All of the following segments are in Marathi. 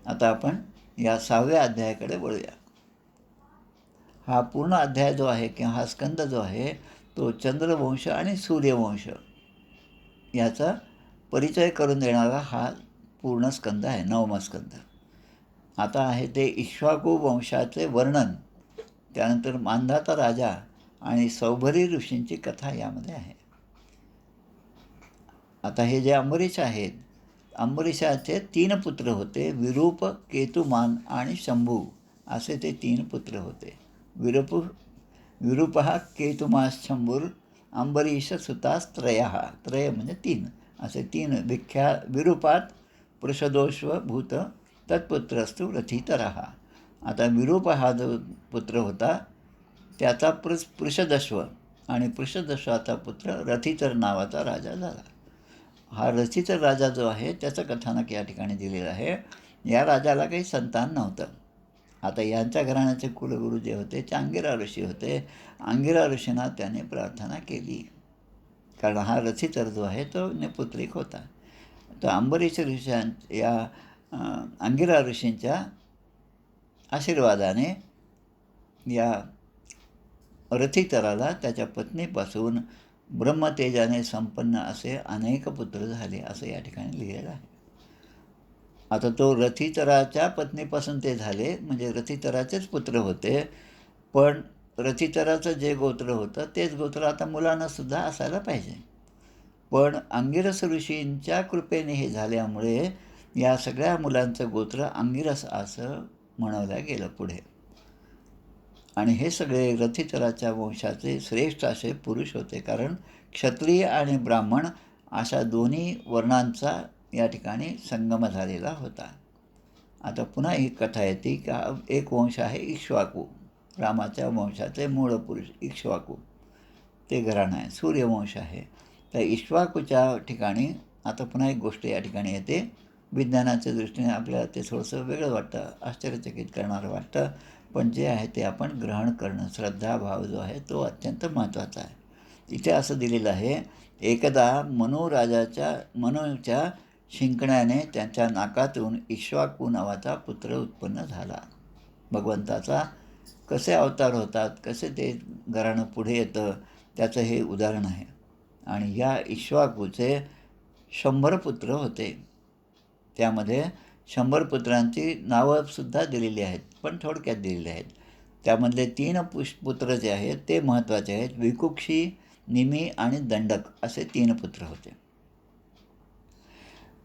आता आपण या 6व्या अध्यायाकडे वळूया. हा पूर्ण अध्याय जो आहे किंवा हा स्कंद जो आहे तो चंद्रवंश आणि सूर्यवंश याचा परिचय करून देणारा हा पूर्ण स्कंद आहे, 9वा स्कंद. आता आहे ते इक्ष्वाकू वंशाचे वर्णन, त्यानंतर मांधाता राजा आणि सौभरी ऋषींची कथा यामध्ये आहे. आता हे जे अंबरीष आहेत, अंबरीषाचे 3 पुत्र होते, विरूप, केतुमान आणि शंभू असे ते 3 पुत्र होते. विरूपः केतुमाशंभुर अंबरीषसुतास्त्रयः, त्रय म्हणजे 3, असे 3 विरूपात पृषदोश्वभूत तत्पुत्रस्तु रथितरः. आता विरूप हा जो पुत्र होता त्याचा पृषदश्व आणि पृषदश्वाचा पुत्र रथितर नावाचा राजा झाला. हा रथितर राजा जो आहे त्याचं कथानक या ठिकाणी दिलेलं आहे. या राजाला काही संतान नव्हतं. आता यांच्या घराण्याचे कुलगुरू जे होते ते अंगिरा ऋषी होते. अंगिरा ऋषींना त्याने प्रार्थना केली, कारण हा रथितर जो आहे तो निपुत्रिक होता. तर अंबरीष या अंगिरा ऋषींच्या आशीर्वादाने या रथितराला त्याच्या पत्नीपासून ब्रह्मतेजाने संपन्न असे अनेक पुत्र झाले, असं या ठिकाणी लिहिलेलं आहे. आता तो रथितराच्या पत्नीपासून ते झाले, म्हणजे रथितराचेच पुत्र होते, पण रथितराचं जे गोत्र होतं तेच गोत्र आता मुलांनासुद्धा असायला पाहिजे. पण अंगिरस ऋषींच्या कृपेने हे झाल्यामुळे या सगळ्या मुलांचं गोत्र अंगिरस असं म्हणवलं गेलं पुढे. आणि हे सगळे रथितराच्या वंशाचे श्रेष्ठ असे पुरुष होते, कारण क्षत्रिय आणि ब्राह्मण अशा दोन्ही वर्णांचा या ठिकाणी संगम झालेला होता. आता पुन्हा ही कथा येते की एक वंश आहे इक्ष्वाकू, रामाच्या वंशाचे मूळ पुरुष इक्ष्वाकू, ते घराणं आहे. सूर्यवंश आहे. तर इक्ष्वाकूच्या ठिकाणी आता पुन्हा एक गोष्ट या ठिकाणी येते. विज्ञानाच्या दृष्टीने आपल्याला ते थोडंसं वेगळं वाटतं, आश्चर्यचकित करणारं वाटतं, पण जे आहे ते आपण ग्रहण करणं, श्रद्धाभाव जो आहे तो अत्यंत महत्त्वाचा आहे. इथे असं दिलेलं आहे, एकदा मनुच्या शिंकण्याने त्यांच्या नाकातून इक्ष्वाकू नावाचा पुत्र उत्पन्न झाला. भगवंताचा कसे अवतार होतात, कसे ते घराणं पुढे येतं, त्याचं हे उदाहरण आहे. आणि या इक्ष्वाकूचे 100 पुत्र होते. त्यामध्ये 100 पुत्रांची नावंसुद्धा दिलेली आहेत, पण थोडक्यात दिलेली आहेत. त्यामधले 3 पुत्र जे आहेत ते महत्त्वाचे आहेत. विकुक्षी, निमी आणि दंडक असे 3 पुत्र होते.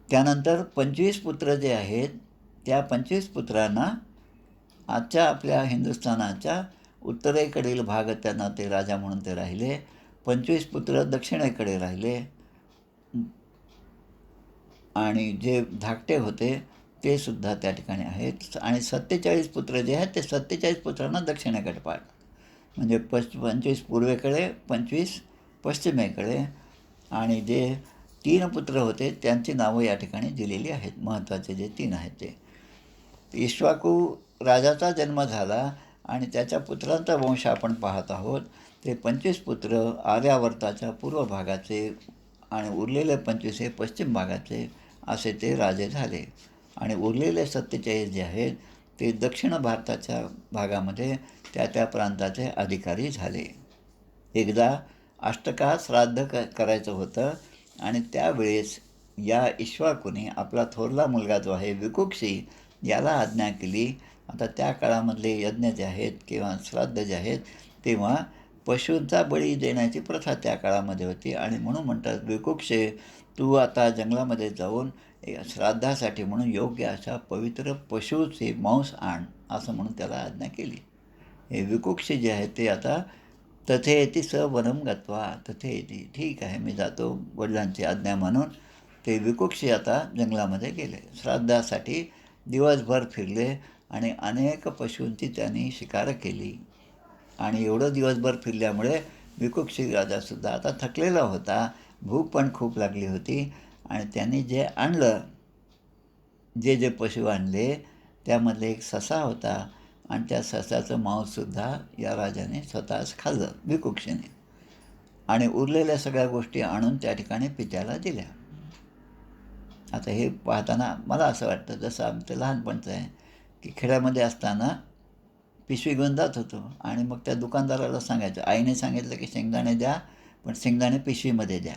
त्यानंतर 25 पुत्र जे आहेत त्या 25 पुत्रांना आजच्या आपल्या हिंदुस्थानाच्या उत्तरेकडील भाग त्यांना ते राजा म्हणून ते राहिले. 25 पुत्र दक्षिणेकडे राहिले आणि जे धाकटे होते ते सुद्धा त्या ठिकाणी आहेत. आणि 47 पुत्र जे आहेत ते 47 पुत्रांना दक्षिणेकडे पाडतात, म्हणजे 25 पूर्वेकडे, 25 पश्चिमेकडे. आणि जे 3 पुत्र होते त्यांची नावं या ठिकाणी दिलेली आहेत. महत्त्वाचे जे 3 आहेत ते इक्ष्वाकू राजाचा जन्म झाला आणि त्याच्या पुत्रांचा वंश आपण पाहत आहोत. ते 25 पुत्र आर्यावर्ताच्या पूर्व भागाचे आणि उरलेले 25 हे पश्चिम भागाचे असे ते राजे झाले. आणि उरलेले 47 जे आहेत ते दक्षिण भारताच्या भागामध्ये त्या प्रांताचे अधिकारी झाले. एकदा अष्टका श्राद्ध करायचं होतं आणि त्यावेळेस या इक्ष्वाकूने आपला थोरला मुलगा जो आहे विकुक्षी याला आज्ञा केली. आता त्या काळामधले यज्ञ जे आहेत किंवा श्राद्ध जे आहेत तेव्हा पशूंचा बळी देण्याची प्रथा त्या काळामध्ये होती. आणि म्हणून म्हणतात, विकुक्षे तू आता जंगलामध्ये जाऊन श्राद्धासाठी म्हणून योग्य अशा पवित्र पशूचे मांस आण, असं म्हणून त्याला आज्ञा केली. हे विकुक्षी जे आहे ते आता तथेति स वनम गत्वा, तथेति, ठीक आहे मी जातो, वडिलांची आज्ञा म्हणून ते विकुक्षी आता जंगलामध्ये गेले. श्राद्धासाठी दिवसभर फिरले आणि अनेक पशूंची त्यांनी शिकार केली. आणि एवढं दिवसभर फिरल्यामुळे विकुक्षी राजासुद्धा आता थकलेला होता, भूक पण खूप लागली होती. आणि त्यांनी जे आणलं, जे पशु आणले त्यामधले एक ससा होता आणि त्या ससाचं मांससुद्धा या राजाने स्वतःच खाल्लं विकुक्षीने. आणि उरलेल्या सगळ्या गोष्टी आणून त्या ठिकाणी पित्याला दिल्या. आता हे पाहताना मला असं वाटतं, जसं आमचं लहानपणचं आहे, की खेड्यामध्ये असताना पिशवी घेऊन जात होतो आणि मग त्या दुकानदाराला सांगायचं, आईने सांगितलं की शेंगदाणे द्या, पण शेंगदाणे पिशवीमध्ये द्या.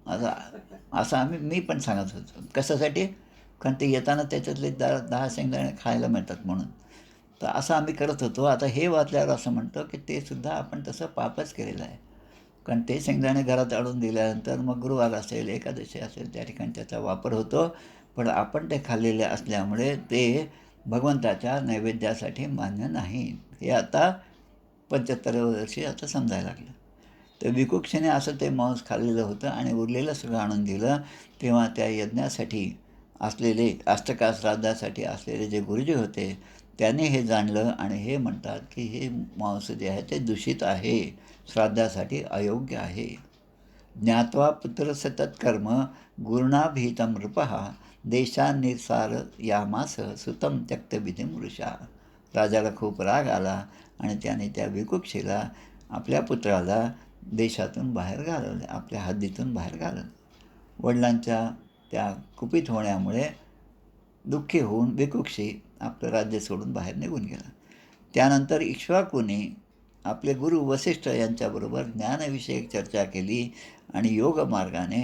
असं असं मी पण सांगत होतो. कशासाठी? कारण ते येताना त्याच्यातले 10 शेंगदाणे खायला मिळतात म्हणून. तर असं आम्ही करत होतो. आता हे वाचल्यावर असं म्हणतो की ते सुद्धा आपण तसं पापच केलेलं आहे. कारण ते शेंगदाणे घरात आणून दिल्यानंतर मग गुरुवार असेल, एकादशी असेल, त्या ठिकाणी त्याचा वापर होतो. पण आपण ते खाल्लेले असल्यामुळे ते भगवंताच्या नैवेद्यासाठी मान्य नाही. हे आता 75व्या वर्षी आता समजायला लागलं. तर भिकुक्षीने असं ते मांस खाल्लेलं होतं आणि उरलेलं सगळं आणून दिलं. तेव्हा त्या यज्ञासाठी असलेले, अष्टका श्राद्धासाठी असलेले जे गुरुजी होते, त्यांनी हे जाणलं आणि हे म्हणतात की हे मांस जे आहे ते दूषित आहे, श्राद्धासाठी अयोग्य आहे. ज्ञात्वा पुत्रस्य तत्कर्म गुरुणाभीतं नृपः देशान्निर्सार यामास सुतं त्यक्तविधिं वृषा. राजाला खूप राग आला आणि त्याने त्या भिकुक्षीला, आपल्या पुत्राला देशातून बाहेर घालवले, आपल्या हद्दीतून बाहेर घालवले. वडिलांच्या त्या कुपित होण्यामुळे दुःखी होऊन भिकुक्षी आपलं राज्य सोडून बाहेर निघून गेला. त्यानंतर इक्ष्वाकूने आपले गुरु वसिष्ठ यांच्याबरोबर ज्ञानविषयक चर्चा केली आणि योग मार्गाने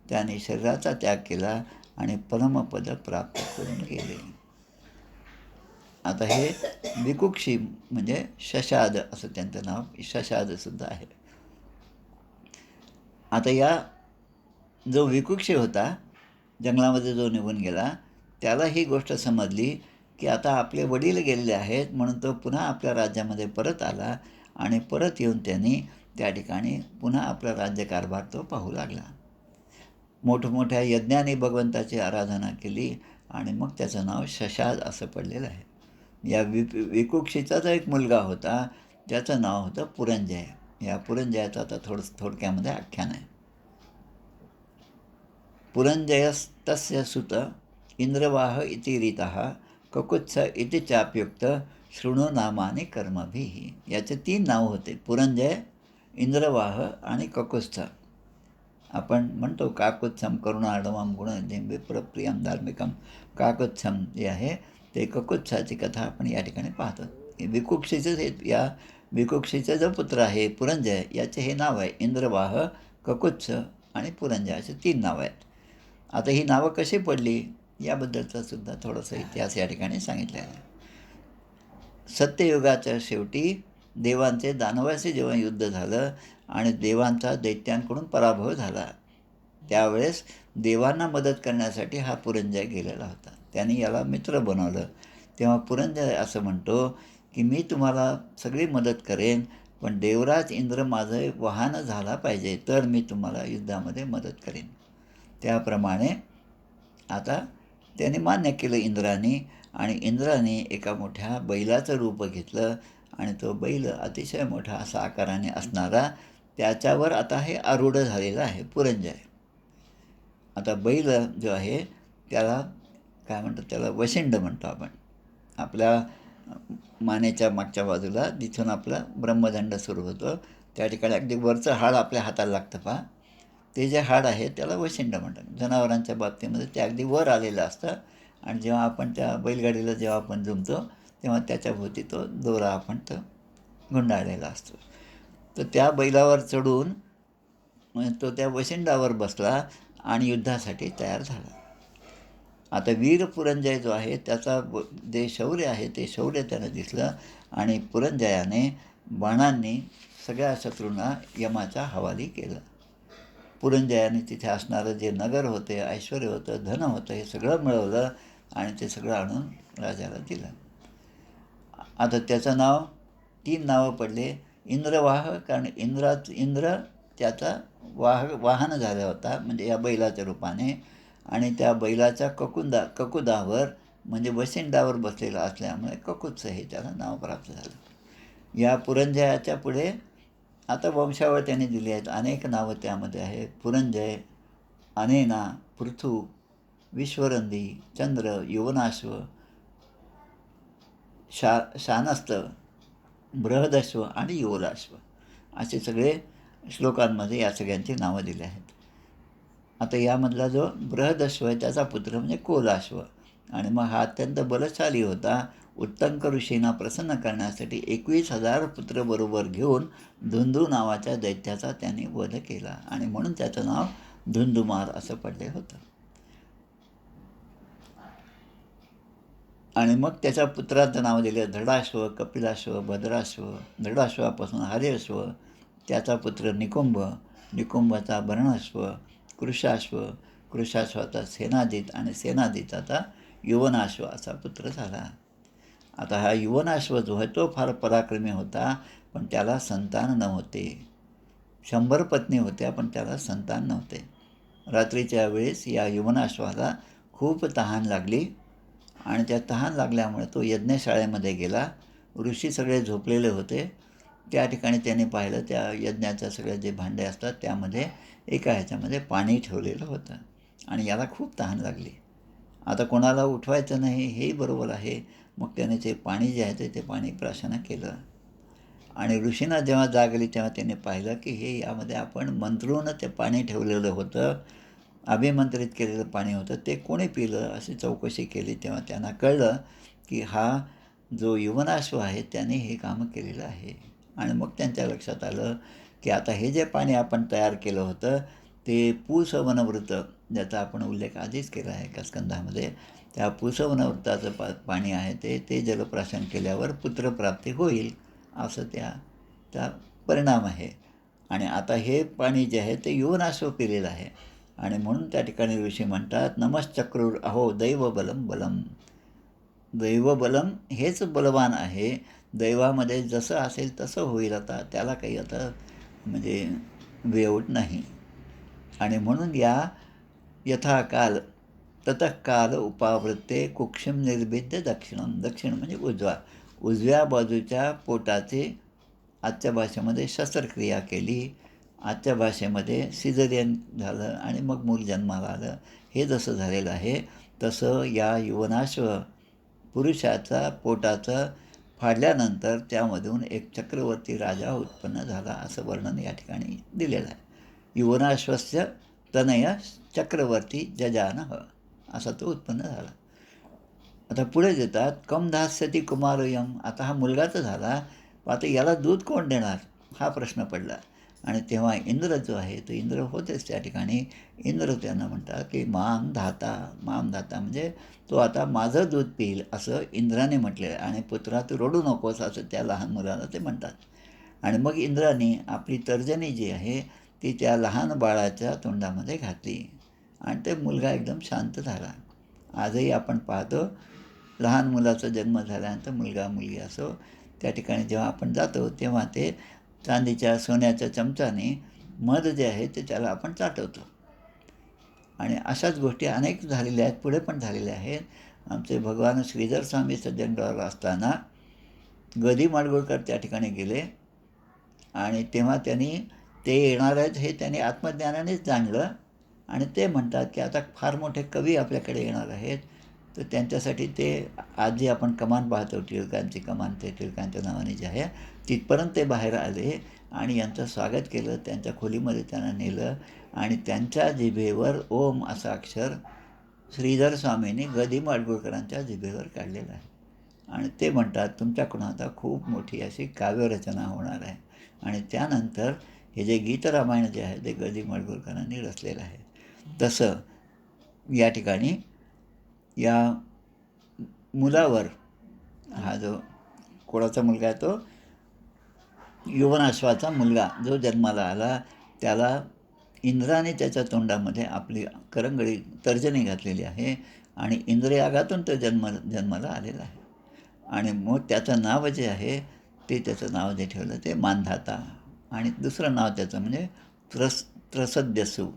त्याने शरीराचा त्याग केला आणि परमपद प्राप्त करून गेले. आता हे भिकुक्षी म्हणजे शशाद असं त्यांचं नाव, शशादसुद्धा आहे. आता या जो भिकुक्षी होता, जंगलामध्ये जो निघून गेला, त्याला ही गोष्ट समजली की आता आपले वडील गेलेले आहेत, म्हणून तो पुन्हा आपल्या राज्यामध्ये परत आला आणि परत येऊन त्यांनी त्या ठिकाणी पुन्हा आपला राज्यकारभार तो पाहू लागला. मोठमोठ्या यज्ञाने भगवंताची आराधना केली आणि मग त्याचं नाव शशाद असं पडलेलं आहे. या भिकुक्षीचा जो एक मुलगा होता, त्याचं नाव होतं पुरंजय. या पुरंजयाचं आता थोडक्यामध्ये आख्यान आहे. पुरंजयस्तस्य सुत इंद्रवाह इति रीतः ककुत्स इति चाप्युक्त शृणु नामानि कर्मभिः. याचे 3 नाव होते, पुरंजय, इंद्रवाह आणि ककुत्स. आपण म्हणतो काकुत्सम करुणार्णवम गुणनिधिं विप्रप्रियम धार्मिकम. काकुत्सम जे आहे ते ककुत्साची कथा आपण या ठिकाणी पाहतो. भिकुक्षीचं हे, या भिकुक्षीचा जो पुत्र आहे पुरंजय, याचे हे नाव आहे. इंद्रवाह, ककुत्स आणि पुरंजय असे 3 नावं आहेत. आता ही नावं कशी पडली याबद्दलचा सुद्धा थोडासा इतिहास या ठिकाणी सांगितलेला आहे. सत्ययुगाच्या शेवटी देवांचे दानवाशी जेव्हा युद्ध झालं आणि देवांचा दैत्यांकडून पराभव झाला, त्यावेळेस देवांना मदत करण्यासाठी हा पुरंजय गेलेला होता. त्यांनी याला मित्र बनवलं. तेव्हा पुरंजय असं म्हणतो की मी तुम्हाला सगळी मदत करेन, पण देवराज इंद्र माझं वाहन झाला पाहिजे, तर मी तुम्हाला युद्धामध्ये मदत करेन. त्याप्रमाणे आता त्याने मान्य केलं इंद्राने, आणि इंद्राने एका मोठ्या बैलाचं रूप घेतलं आणि तो बैल अतिशय मोठा असा आकाराने असणारा, त्याच्यावर आता हे आरूढ झालेलं आहे पुरंजय. आता बैल जो आहे त्याला काय म्हणतो, त्याला वशिंड म्हणतो आपण. आपल्या मानेच्या मागच्या बाजूला जिथून आपला ब्रह्मदंड सुरू होतो त्या ठिकाणी अगदी वरचं हाड आपल्या हाताला लागतं पहा, ते जे हाड आहे त्याला वशिंड म्हणतात. जनावरांच्या बाबतीमध्ये ते अगदी वर आलेलं असतं आणि जेव्हा आपण त्या बैलगाडीला जेव्हा आपण जुमतो तेव्हा त्याच्याभोवती तो दोरा आपण तो गुंडाळलेला असतो. तर त्या बैलावर चढून तो त्या वशिंडावर बसला आणि युद्धासाठी तयार झाला. आता वीर पुरंजय जो आहे त्याचा जे शौर्य आहे ते शौर्य त्यानं दिसलं आणि पुरंजयाने बाणांनी सगळ्या शत्रूंना यमाच्या हवाली केलं. पुरंजयाने तिथे असणारं जे नगर होते, ऐश्वर होतं, धन होतं, हे सगळं मिळवलं आणि ते सगळं आणून राजाला दिलं. आता त्याचं नाव 3 नावं पडले. इंद्रवाह, कारण इंद्र त्याचा वाहन झाला होता, म्हणजे या बैलाच्या रूपाने, आणि त्या बैलाच्या ककुदावर म्हणजे वशिंडावर बसलेला असल्यामुळे ककुत्स हे त्याला नाव प्राप्त झालं. या पुरंजयाच्या पुढे आता वंशावळ त्यांनी दिली आहेत, अनेक नावं त्यामध्ये आहेत. पुरंजय, अनेना, पृथू, विश्वरंदी, चंद्र, युवनाश्व, शानस्त, बृहदश्व आणि युवराश्व असे सगळे श्लोकांमध्ये या सगळ्यांची नावं दिली आहेत. आता यामधला जो बृहदश्व आहे त्याचा पुत्र म्हणजे कोलाश्व. आणि मग हा अत्यंत बलशाली होता. उत्तंक ऋषींना प्रसन्न करण्यासाठी 21,000 पुत्र बरोबर घेऊन धुंदू नावाच्या दैत्याचा त्याने वध केला आणि म्हणून त्याचं नाव धुंदुमार असं पडले होतं. आणि मग त्याच्या पुत्राचं नाव दिलं धडाश्व, कपिलाश्व, भद्राश्व. धडाश्वापासून हरिअश्व, त्याचा पुत्र निकुंभ, निकुंभाचा बर्णाश्व, कृशाश्व, कृशाश्वाचा सेनाजित आणि सेनाजिताचा युवनाश्व असा पुत्र झाला. आता हा युवनाश्व जो आहे तो फार पराक्रमी होता, पण त्याला संतान नव्हते. 100 पत्नी होत्या, पण त्याला संतान नव्हते. रात्रीच्या वेळेस या युवनाश्वाला खूप तहान लागली आणि त्या तहान लागल्यामुळे तो यज्ञशाळेमध्ये गेला. ऋषी सगळे झोपलेले होते. त्या ठिकाणी त्याने पाहिलं त्या यज्ञाच्या सगळे जे भांडे असतात त्यामध्ये एका ह्याच्यामध्ये पाणी ठेवलेलं होतं आणि याला खूप तहान लागली. आता कोणाला उठवायचं नाही हेही बरोबर आहे. मग त्याने ते पाणी जे आहे ते पाणी प्राशन केलं आणि ऋषींना जेव्हा जाग आली तेव्हा त्याने पाहिलं की हे यामध्ये आपण मंत्रून ते पाणी ठेवलेलं होतं, अभिमंत्रित केलेलं पाणी होतं, ते कोणी पिलं अशी चौकशी केली. तेव्हा त्यांना कळलं की हा जो युवनाश्व आहे त्याने हे काम केलेलं आहे. आणि मग त्यांच्या लक्षात आलं की आता हे जे पाणी आपण तयार केलं होतं ते पूसवनवृत्त, ज्याचा आपण उल्लेख आधीच केला आहे एका स्कंधामध्ये, त्या पूसवनवृत्ताचं पाणी आहे ते जलप्राशन केल्यावर पुत्रप्राप्ती होईल असं त्या परिणाम आहे. आणि आता हे पाणी जे आहे ते युवनाश्व पिलेलं आहे आणि म्हणून त्या ठिकाणी ऋषी म्हणतात नमश्चक्रूर अहो दैवबलम बलम. दैवबलम हेच बलवान आहे. दैवामध्ये जसं असेल तसं होईल. आता त्याला काही आता म्हणजे वेऊट नाही. आणि म्हणून या यथाकाल ततःकाल उपावृत्ते कुक्षिम निर्भिद्य दक्षिणम. दक्षिण म्हणजे उजव्या बाजूच्या पोटाचे आजच्या भाषेमध्ये शस्त्रक्रिया केली, आजच्या भाषेमध्ये सिझरियन झालं आणि मग मूल जन्माला आलं. हे जसं झालेलं आहे तसं या युवनाश्व पुरुषाचा पोटाचं फाडल्यानंतर त्यामधून एक चक्रवर्ती राजा उत्पन्न झाला असं वर्णन या ठिकाणी दिलेलं आहे. युवनाश्वस्य तनय चक्रवर्ती जजानः असा तो उत्पन्न झाला. आता पुढे देतात कम धास्यती कुमारयम. आता हा मुलगा तर झाला, आता याला दूध कोण देणार हा प्रश्न पडला. आणि तेव्हा इंद्र जो आहे तो इंद्र होतेच त्या ठिकाणी. इंद्र त्यांना म्हणतात की माम धाता. माम धाता म्हणजे तो आता माझं दूध पिईल असं इंद्राने म्हटलेलं आहे. आणि पुत्रा तू रडू नकोस असं त्या लहान मुलाला ते म्हणतात. आणि मग इंद्राने आपली तर्जनी जी आहे ती त्या लहान बाळाच्या तोंडामध्ये घातली आणि ते मुलगा एकदम शांत झाला. आजही आपण पाहतो लहान मुलाचा जन्म झाल्यानंतर मुलगा मुलगी असो त्या ठिकाणी जेव्हा आपण जातो तेव्हा ते चांदीच्या सोन्याच्या चमच्याने मध जे आहे ते त्याला आपण चाटवतो. आणि अशाच गोष्टी अनेक झालेल्या आहेत, पुढे पण झालेल्या आहेत. आमचे भगवान श्रीधर स्वामी सज्जनगडावर असताना गदी माडगुळकर त्या ठिकाणी गेले आणि तेव्हा त्यांनी ते येणार आहेत हे त्यांनी आत्मज्ञानानेच जाणलं. आणि ते म्हणतात की आता फार मोठे कवी आपल्याकडे येणार आहेत, तर त्यांच्यासाठी ते आज जी आपण कमान पाहतो टिळकांची कमान, ते टिळकांच्या नावाने जे आहे तिथपर्यंत ते बाहेर आले आणि यांचं स्वागत केलं. त्यांच्या खोलीमध्ये त्यांना नेलं आणि त्यांच्या जिभेवर ओम असा अक्षर श्रीधर स्वामींनी गदी माडगुळकरांच्या जिभेवर काढलेलं आहे. आणि ते म्हणतात तुमच्याकडून आता खूप मोठी अशी काव्यरचना होणार आहे. आणि त्यानंतर हे जे गीतरामायण जे आहे ते गदी माडगुळकरांनी रचलेलं आहे. तसं या ठिकाणी या मुलावर हा जो कोणाचा मुलगा आहे तो युवनाश्वाचा मुलगा जो जन्माला आला त्याला इंद्राने त्याच्या तोंडामध्ये आपली करंगळी तर्जनी घातलेली आहे आणि इंद्रयागातून तो जन्माला आलेला आहे. आणि मग त्याचं नाव जे आहे ते त्याचं नाव जे ठेवलं ते मानधाता. आणि दुसरं नाव त्याचं म्हणजे त्रसद्यसू.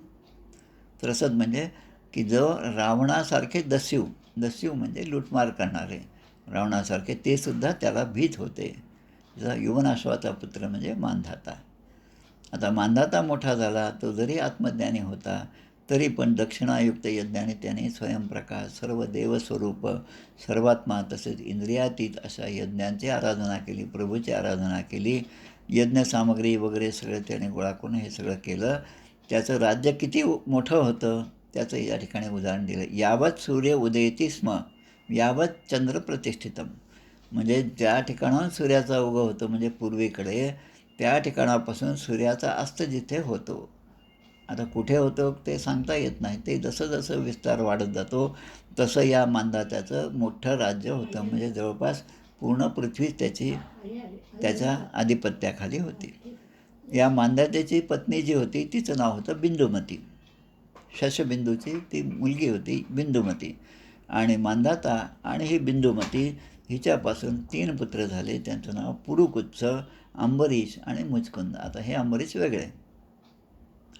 त्रसद म्हणजे की जो रावणासारखे दस्यू म्हणजे लूटमार करणारे रावणासारखे ते सुद्धा त्याला भीत होते. युवनाश्वाचा पुत्र म्हणजे मानधाता. आता मानधाता मोठा झाला, तो जरी आत्मज्ञानी होता तरी पण दक्षिणायुक्त यज्ञाने त्याने स्वयंप्रकाश, सर्व देवस्वरूप, सर्वात्मा तसेच इंद्रियातीत अशा यज्ञांची आराधना केली, प्रभूची आराधना केली. यज्ञसामग्री वगैरे सगळं त्याने गोळा करून हे सगळं केलं. त्याचं राज्य किती मोठं होतं त्याचं या ठिकाणी उदाहरण दिलं. यावत सूर्य उदयती स्म यावत चंद्र प्रतिष्ठितम, म्हणजे ज्या ठिकाणाहून सूर्याचा उगव होतो म्हणजे पूर्वेकडे, त्या ठिकाणापासून सूर्याचा अस्त जिथे होतो. आता कुठे होतो ते सांगता येत नाही. ते जसं जसं विस्तार वाढत जातो तसं या मांधात्याचं मोठं राज्य होतं, म्हणजे जवळपास पूर्ण पृथ्वी त्याच्या आधिपत्याखाली होती. या मांधात्याची पत्नी जी होती तिचं नाव होतं बिंदुमती. शशबिंदूची ती मुलगी होती बिंदुमती. आणि मांधाता आणि ही बिंदुमती हिच्यापासून 3 पुत्र झाले. त्यांचं नाव पुरुकुत्स, अंबरीश आणि मुचकुंद. आता हे अंबरीश वेगळे.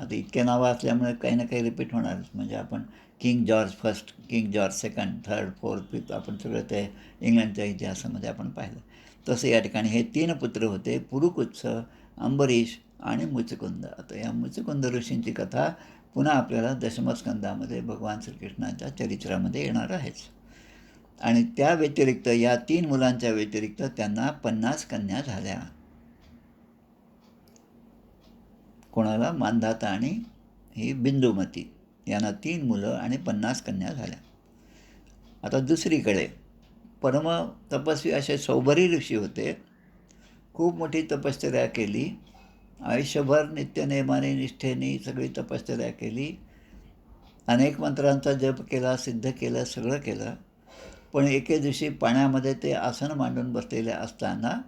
आता इतके नावं असल्यामुळे काही ना काही रिपीट होणारच. म्हणजे आपण king George first, king George second, third, fourth, fifth आपण सगळं ते इंग्लंडच्या इतिहासामध्ये आपण पाहिलं. तसं या ठिकाणी हे 3 पुत्र होते, पुरुकुत्स, अंबरीश आणि मुचकुंद. आता या मुचकुंद ऋषींची कथा पुन्हा आपल्याला दशमस्कंदामध्ये भगवान श्रीकृष्णाच्या चरित्रामध्ये येणार आहेच. आणि त्या व्यतिरिक्त या 3 मुलांच्या व्यतिरिक्त त्यांना 50 कन्या झाल्या. कोणाला? मांधाता आणि ही बिंदुमती यांना 3 मुलं आणि 50 कन्या झाल्या. आता दुसरीकडे परम तपस्वी असे सौभरी ऋषी होते. खूप मोठी तपश्चर्या केली, आयुष्यभर नित्यनेमाने निष्ठेने सगळी तपश्चर्या केली, अनेक मंत्रांचा जप केला, सिद्ध केलं, सगळं केलं. पण एके दिवशी पाण्यामध्ये ते आसन मांडून बसलेले असताना,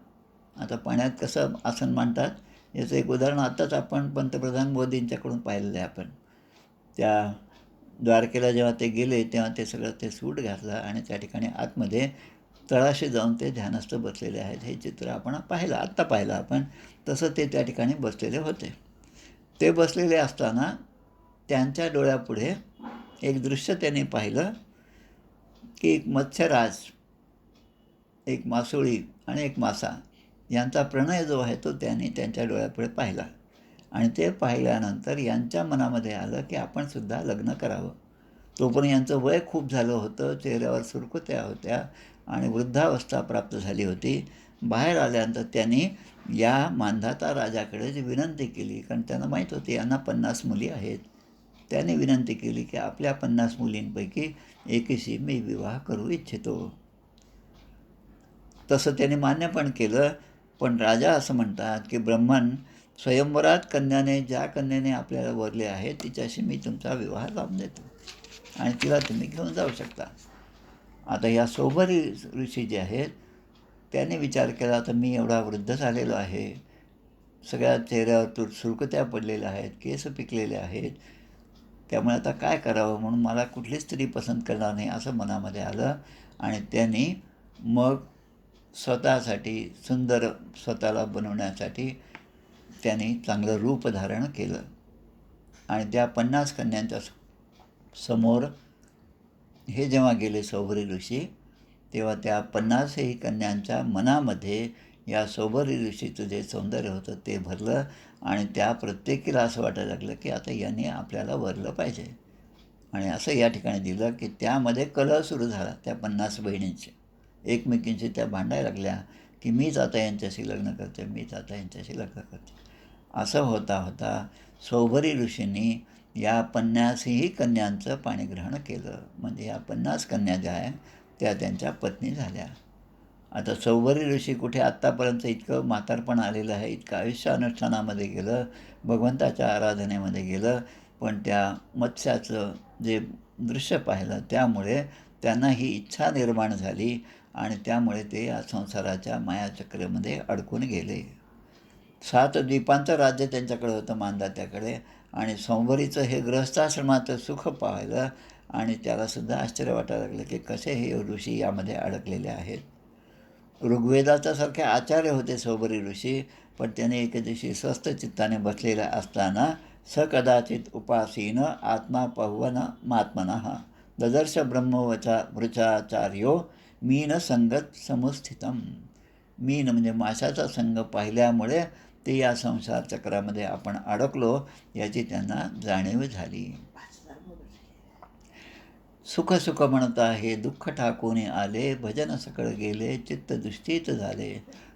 आता पाण्यात कसं आसन मांडतात याचं एक उदाहरण आत्ताच आपण पंतप्रधान मोदींच्याकडून पाहिलेलं आहे. आपण त्या द्वारकेला जेव्हा ते गेले तेव्हा ते सगळं ते सूट घातलं आणि त्या ठिकाणी आतमध्ये तळाशी जाऊन ते ध्यानस्थ बसलेले आहेत. हे चित्र आपण आत्ता पाहिलं आपण. तसं ते त्या ठिकाणी बसलेले होते. ते बसलेले असताना त्यांच्या डोळ्यापुढे एक दृश्य त्यांनी पाहिलं की एक मत्स्यराज, एक मासोळी आणि एक मासा यांचा प्रणय जो आहे तो त्यांनी त्यांच्या डोळ्यापुढे पाहिला. आणि ते पाहिल्यानंतर यांच्या मनामध्ये आलं की आपण सुद्धा लग्न करावं. तोपर्यंत यांचं वय खूप झालं होतं, चेहऱ्यावर सुरकुत्या होत्या आणि वृद्धावस्था प्राप्त झाली होती. बाहेर आल्यानंतर त्यांनी या मांधाता राजाकडे जी विनंती केली, कारण त्यांना माहीत होती यांना 50 मुली आहेत. त्याने विनंती केली की आपल्या 50 मुलींपैकी एकीशी मी विवाह करू इच्छितो. तसं त्याने मान्य पण केलं. पण राजा असं म्हणतात की ब्रह्मन स्वयंवरात कन्याने, ज्या कन्याने आपल्याला वरले आहे तिच्याशी मी तुमचा विवाह लावून देतो आणि तिला तुम्ही घेऊन जाऊ शकता. आता या सौभरी ऋषी जे आहेत त्याने विचार केला, आता मी एवढा वृद्ध झालेलो आहे, सगळ्या चेहऱ्यावर सुरकुत्या पडलेल्या आहेत, केस पिकलेले आहेत, त्यामुळे आता काय करावं म्हणून मला कुठली स्त्री पसंत करणार नाही असं मनामध्ये आलं. आणि त्यांनी मग स्वतःसाठी सुंदर स्वतःला बनवण्यासाठी त्यांनी चांगलं रूप धारण केलं. आणि त्या 50 कन्यांच्या समोर हे जेव्हा गेले सौभरी ऋषी, तेव्हा त्या 50ही कन्यांच्या मनामध्ये या सौभरी ऋषीचं जे सौंदर्य होतं ते भरलं. आणि त्या प्रत्येकीला असं वाटायला लागलं की आता यांनी आपल्याला वरलं पाहिजे. आणि असं या ठिकाणी दिलं की त्यामध्ये कलह सुरू झाला. त्या 50 बहिणींचे एकमेकींशी त्या भांडायला लागल्या की मीच आता यांच्याशी लग्न करते, मीच आता यांच्याशी लग्न करते. असं होता होता सौभरी ऋषींनी या 50ही कन्यांचं पाणीग्रहण केलं. म्हणजे या 50 कन्या ज्या आहे त्या त्यांच्या पत्नी झाल्या. आता सौभरी ऋषी कुठे आत्तापर्यंत इतकं म्हातारपण आलेलं आहे, इतकं आयुष्य अनुष्ठानामध्ये गेलं, भगवंताच्या आराधनेमध्ये गेलं, पण त्या मत्स्याचं जे दृश्य पाहिलं त्यामुळे त्यांना ही इच्छा निर्माण झाली आणि त्यामुळे ते या संसाराच्या मायाचक्रामध्ये अडकून गेले. 7 द्वीपांचं राज्य त्यांच्याकडे होतं मांधात्याकडे. आणि सौभरीचं हे गृहस्थाश्रमाचं सुख पाहिलं आणि त्यालासुद्धा आश्चर्य वाटायला लागलं की कसे हे ऋषी यामध्ये अडकलेले आहेत. ऋग्वेदाच्यासारखे आचार्य होते सौभरी ऋषी, पण त्याने एके दिवशी स्वस्थ चित्ताने बसलेला असताना सकदाचित उपासीन आत्मा पवन मात्मनः ददर्श वृचाचार्यो मीन संगत समुस्थितम. मीन म्हणजे माशाचा संग पाहिल्यामुळे ते या संसार चक्रामध्ये आपण अडकलो याची त्यांना जाणीव झाली. सुख सुख म्हणता हे दुःख ठाकून आले, भजन सकळ गेले चित्त दुष्टीत झाले.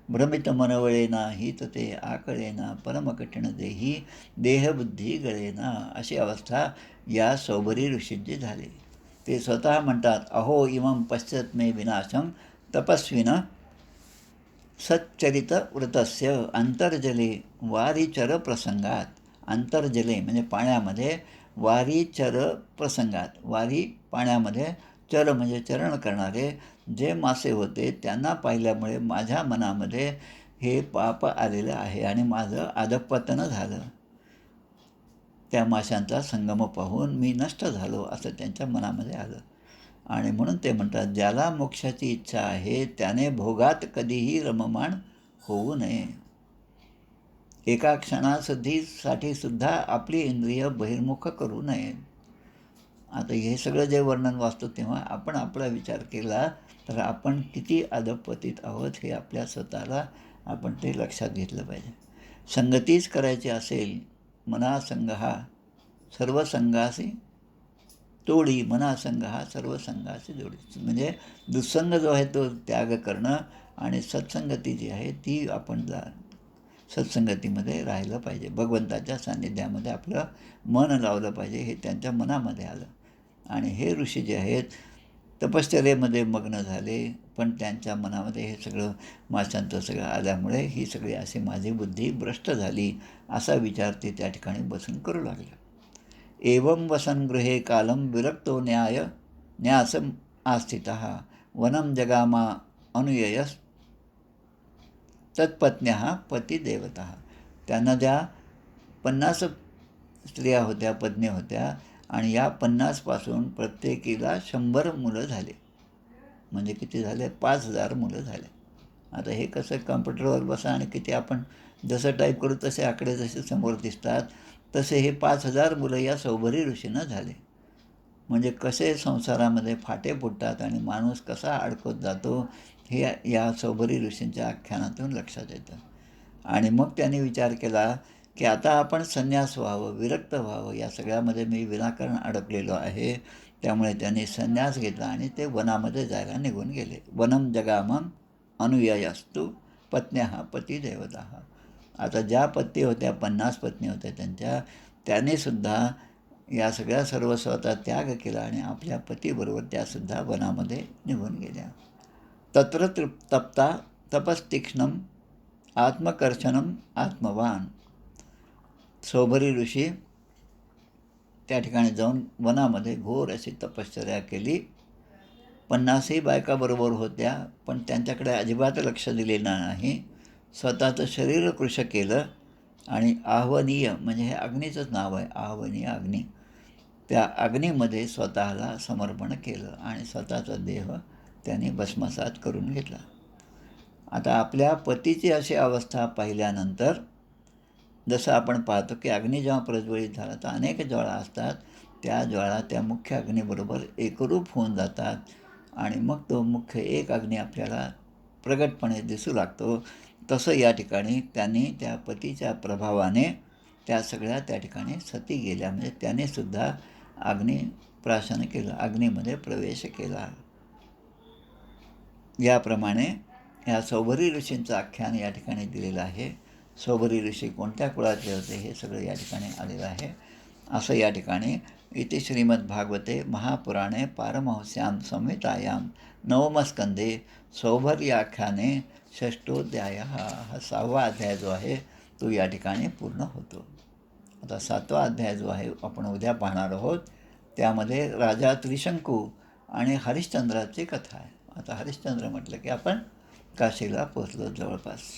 भ्रमित मनवळेना हित ते आकळेना परमकठीण देही देहबुद्धी गळेना, अशी अवस्था या सौभरी ऋषींची झाली. ते स्वतः म्हणतात, अहो इमं पश्चात मे विनाशम तपस्विन सच्चरित वृतस्य अंतर्जले वारीचर प्रसंगात. अंतर्जले म्हणजे पाण्यामध्ये, वारीचर प्रसंगात, वारी पाण्यामध्ये, चर म्हणजे चरण करणारे जे मासे होते त्यांना पाहिल्यामुळे माझ्या मनामध्ये हे पाप आलेलं आहे आणि माझं अधःपतन झालं. त्या माशांचा संगम पाहून मी नष्ट झालो असं त्यांच्या मनामध्ये आलं. आणि म्हणून ते म्हणतात, ज्याला मोक्षाची इच्छा आहे त्याने भोगात कधीही रममाण होऊ नये. एका क्षणासाठी सुद्धा आपली इंद्रिय बहिर्मुख करू नये. आता हे सगळं जे वर्णन वाचतो तेव्हा आपण आपला विचार केला तर आपण किती अधपतित आहोत हे आपल्या स्वतःला आपण ते लक्षात घेतलं पाहिजे. संगतीच करायची असेल, मनासंग हा सर्व संघासी तोडी, मनासंग हा सर्व संघासी जोडी. म्हणजे दुःसंग जो आहे तो त्याग करणं आणि सत्संगती जी आहे ती आपण सत्संगतीमध्ये राहिलं पाहिजे. भगवंताच्या सान्निध्यामध्ये आपलं मन लावलं पाहिजे, हे त्यांच्या मनामध्ये आलं. आणि हे ऋषी जे आहेत तपश्चर्येमध्ये मग्न झाले, पण त्यांच्या मनामध्ये हे सगळं माशांचं सगळं आल्यामुळे ही सगळी अशी माझी बुद्धी भ्रष्ट झाली असा विचार ते त्या ठिकाणी बसून करू लागले. एवं वसनगृहे कालम विरक्तो न्यास आस्थितः वनं जगामा अनुययस तत्पत्न्या पतिदेवतः. त्यांना ज्या 50 स्त्रिया होत्या, पत्नी होत्या, आणि या 50पासून प्रत्येकीला 100 मुलं झाले. म्हणजे किती झाले? 5000 मुलं झाले. आता हे कसं कम्प्युटरवर बसा आणि किती आपण जसं टाईप करू तसे आकडे जसे समोर दिसतात तसे हे 5000 मुलं या सौभरी ऋषींना झाले. म्हणजे कसे संसारामध्ये फाटे फुटतात आणि माणूस कसा अडकत जातो हे या सौभरी ऋषींच्या आख्यानातून लक्षात येतं. आणि मग त्यांनी विचार केला की आता आपण संन्यास व्हावं, विरक्त व्हावं, या सगळ्यामध्ये मी विनाकारण अडकलेलो आहे. त्यामुळे त्यांनी संन्यास घेतला आणि ते वनामध्ये जायला निघून गेले. वनम जगामम अनुययस्तु पत्न्या पतिदेवता. आता ज्या पत्नी होत्या, 50 पत्नी होत्या त्यानेसुद्धा या सगळ्या सर्वस्वाचा त्याग केला आणि आपल्या पतीबरोबर त्यासुद्धा वनामध्ये निघून गेल्या. तत्र तप्ता तपस्तीक्ष्णम आत्मकर्षणम आत्मवान. सौभरी ऋषी त्या ठिकाणी जाऊन वनामध्ये घोर अशी तपश्चर्या केली. 50ही बायका बरोबर होत्या, पण त्यांच्याकडे अजिबात लक्ष दिलेलं नाही. स्वतःचं शरीर कृश केलं आणि आह्वनीय म्हणजे हे अग्नीचंच नाव आहे, आह्वनीय अग्नी, त्या अग्नीमध्ये स्वतःला समर्पण केलं आणि स्वतःचा देह त्यांनी भस्मसात करून घेतला. आता आपल्या पतीची अशी अवस्था पाहिल्यानंतर जसं आपण पाहतो की अग्नी जेव्हा प्रज्वलित झाला तर अनेक ज्वाळा असतात, त्या ज्वाळा त्या मुख्य अग्नीबरोबर एकरूप होऊन जातात आणि मग तो मुख्य एक अग्नी आपल्याला प्रगटपणे दिसू लागतो. तसं या ठिकाणी त्यांनी त्या पतीच्या प्रभावाने त्या सगळ्या त्या ठिकाणी सती गेल्या. म्हणजे त्यानेसुद्धा अग्निप्राशन केलं, अग्नीमध्ये प्रवेश केला. याप्रमाणे या सौभरी ऋषींचं आख्यान या ठिकाणी दिलेलं आहे. सौभरी ऋषी कोणत्या कुळाचे होते हे सगळं या ठिकाणी आलेलं आहे. असं या ठिकाणी इति श्रीमद्भागवते महापुराणे पारमहंस्यां संहितायां नवमस्कंदे सौभर्याख्याने षष्ठोध्याय. हा 6वा अध्याय जो आहे तो या ठिकाणी पूर्ण होतो. आता 7वा अध्याय जो आहे आपण उद्या पाहणार आहोत. त्यामध्ये राजा त्रिशंकू आणि हरिश्चंद्राची कथा आहे. आता हरिश्चंद्र म्हटलं की आपण काशीला पोचलो जवळपास.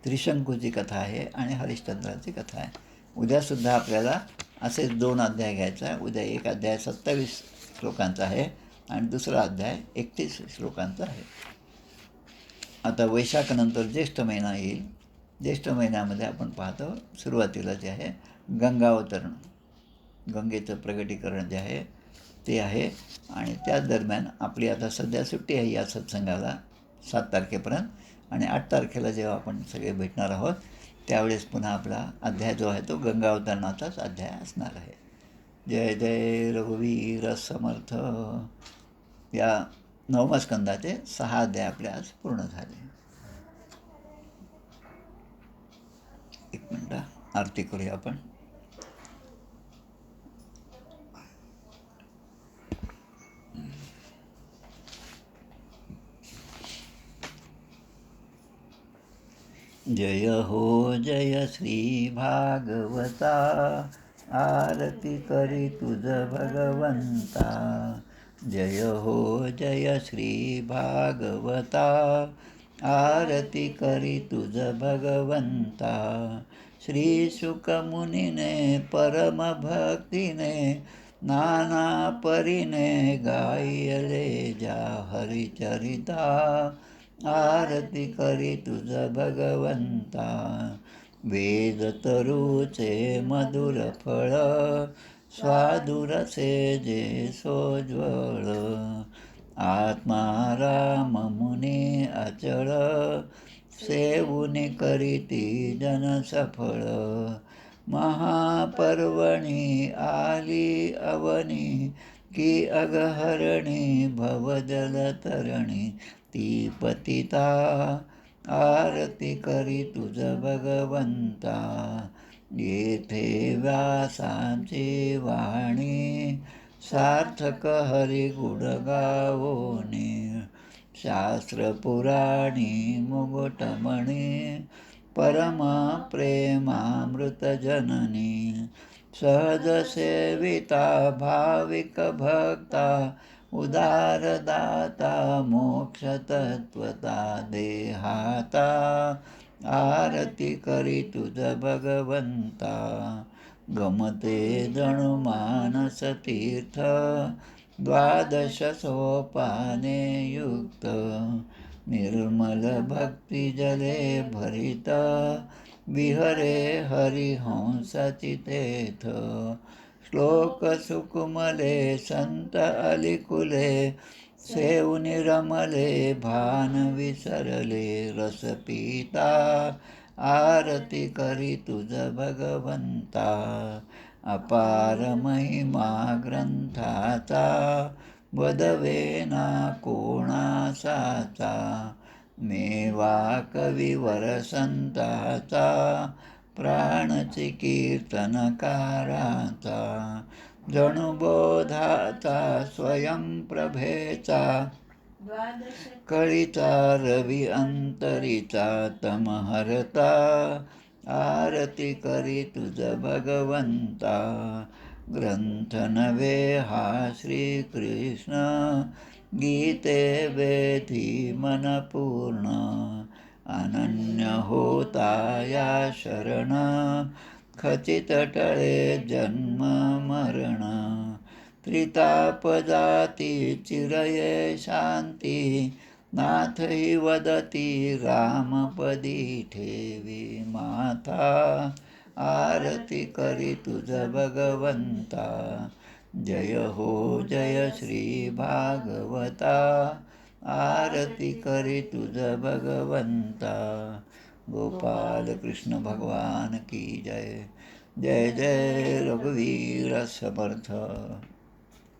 त्रिशंकूची कथा आहे आणि हरिश्चंद्राची कथा आहे. उद्यासुद्धा आपल्याला असेच 2 अध्याय घ्यायचा आहे. उद्या एक अध्याय 27 श्लोकांचा आहे आणि दुसरा अध्याय 31 श्लोकांचा आहे. आता वैशाखनंतर ज्येष्ठ महिना येईल. ज्येष्ठ महिन्यामध्ये आपण पाहतो सुरुवातीला जे आहे गंगावतरण, गंगेचं प्रगटीकरण जे आहे ते आहे. आणि त्याच दरम्यान आपली आता सध्या सुट्टी आहे या सत्संगाला 7 तारखेपर्यंत. आणि 8 तारखेला जेव्हा आपण सगळे भेटणार आहोत त्यावेळेस पुन्हा आपला अध्याय जो आहे तो गंगावतरणाचाच अध्याय असणार आहे. जय जय रघुवीर समर्थ. या 9व्या स्कंदाचे 6 अध्याय आपले आज पूर्ण झाले. एक मिनटं, आरती करूया आपण. जय हो जय श्री भागवता, आरती करी तुझ भगवंता. जय हो जय श्री भागवता, आरती करी तुझ भगवंता. श्री शुकमुनीने परमभक्तीने नाना परीने गायले ज्या हरिचरिता, आरती करी तुझ भगवंता. वेद तरुचे मधुर फळ, स्वादुरसे जे सोज्वळ. आत्मा राम मुनी अचळ, सेवुनी करीती जन सफळ. महापर्वणी आली अवनी, की अगहरणी भवजलतरणी. ती पतिता आरती करी तुझ भगवंता. येथे व्यासांची वाणी, सार्थक हरिगुण गावोनी. शास्त्र पुराणी मुकुटमणी, परम प्रेमामृत जननी. सहज सेविता भाविक भक्ता, उदारदाता मोक्षतत्वता देहाता. आरती करी तुझ भगवंता. गमते जणू मानस तीर्थ, द्वादश सोपाने युक्त. निर्मल भक्ती जले भरित, विहरे हरिहंसाची तेथ. श्लोक सुकुमले संत अलिकुले, सेवुनी रमले भान विसरले. रस पिता आरती करी तुझ भगवंता. अपार महिमा ग्रंथाचा, वदवेना कोणासाचा. मेवा कविवर संताचा, प्राणची कीर्तनकाराचा. जणू बोधाचा स्वयंप्रभेचा, कळीचा रवी अंतरीचा तमहरता. आरती करी तुझ भगवंता. ग्रंथ नवे हा श्रीकृष्ण, गीते वेधी मन पूर्ण. अनन्य होता या शरण, खचित टळे जन्म मरण. त्रिताप जाती चिरये शांती, नाथ ही वदती रामपदी ठेवी माथा. आरती करी तुझ भगवंता. जय हो जय श्री भागवता, आरती करी तुझ भगवंता. गोपाल कृष्ण भगवान की जय. जय जय रघुवीर समर्थ.